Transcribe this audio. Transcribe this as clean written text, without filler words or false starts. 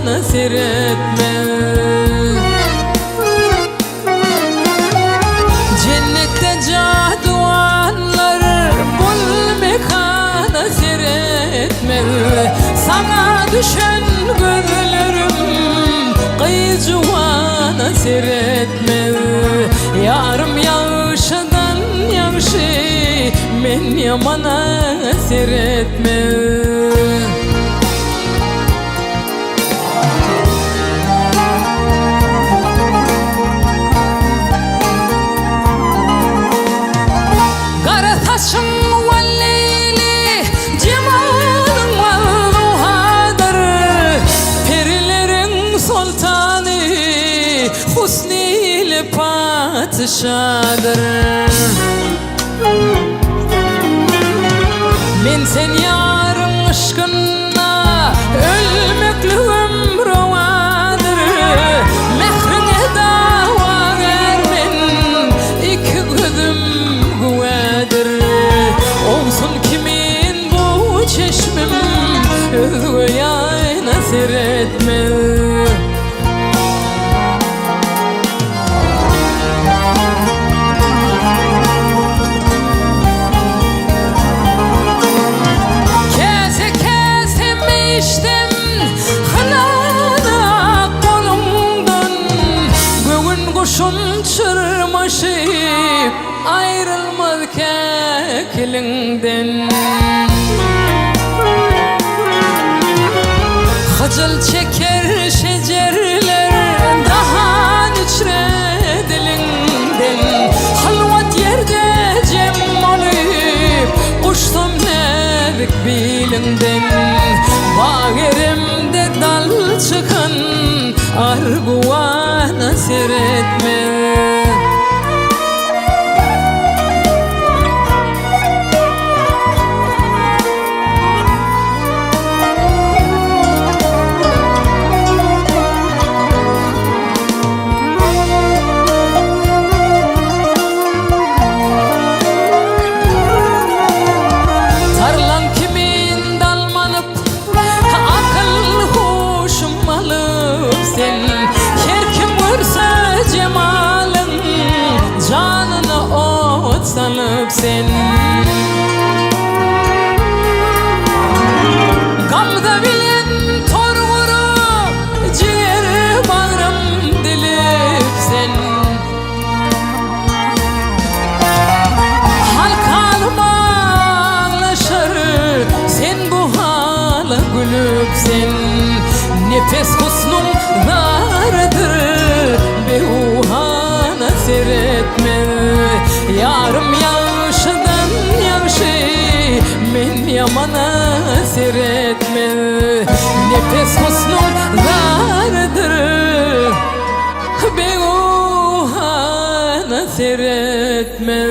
nasir etme. Cennette caduanlar bul mekana seyretme. Sana düşen gözlerim kıyıcıvana seyretme. Yarım yağışından yağışı men yamana seyretme. Husniyle padişadır. Men sen yarın aşkına ölmeklüğüm rovadır. Mehrine dava vermen iki gözüm güvedir. Olsun kimin bu çeşmim özgüye nasir etme. Çırmaşıp ayrılmaz kekilinden. Hacıl çeker şecerler daha içre dilinden. Halvat yerde cem olup uçtum nerik bilinden. Bağerimde dal çıkan arguvana seyretme. Sanıp sen gamda bilen tor vurup ciğeri bağrım dilip sen. Halkalım ağlaşır sen bu hala gülüp sen. Nefes husnum vardır behuhana seyretme. Yarım yağışından yağışı men yamana seyretme. Nefes husnum vardır behuhana seyretme.